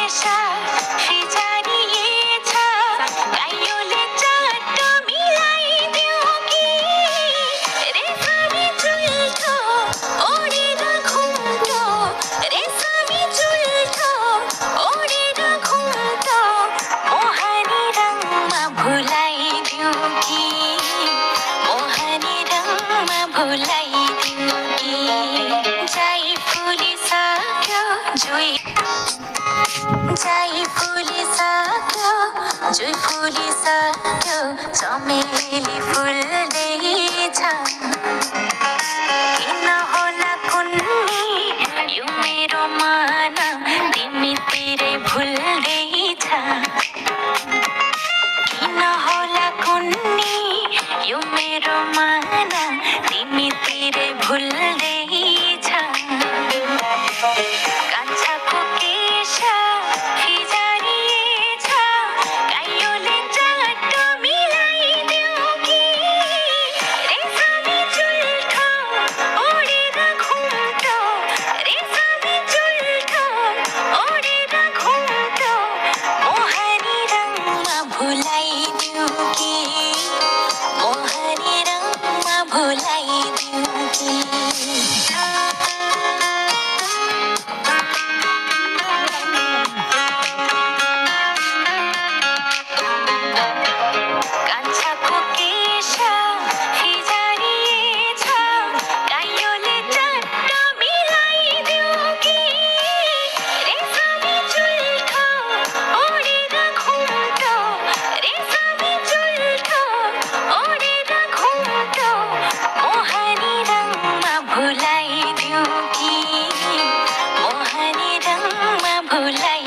केशा फिजारिएछ गाईले चट्ट मिलाइदियो कि रेशमी चुल्ठो ओढेर घुम्टो रेशमी चुल्ठो ओढेर घुम्टो मोहनी रङमा भुलाइदियो कि मोहनी रङमा भुलाइदियो कि जाई फुलिसक्यो जुई फुलिसक्यो चमेली फुल्दैछ किन होला कुन्नी यो मेरो मन तिमीतिरै भुल्दैछ किन होला कुन्नी यो मेरो मन तिमीतिरै भुल्दैछ कान्छाको केशा फिजारिएछ गाईले चट्ट मिलाइदियो कि रेशमी चुल्ठो ओढेर घुम्टो रेशमी चुल्ठो ओढेर घुम्टो मोहनी रङमा भुलाइदियो कि मोहनी रङमा भुलाइदियो कि कान्छाको केशा फिजारिएछ गाईले चट्ट मिलाइदियो कि रेशमी चुल्ठो ओढेर घुम्टो रेशमी चुल्ठो ओढेर घुम्टो मोहनी रङमा भुलाइदियो कि मोहनी रङमा भुलाइ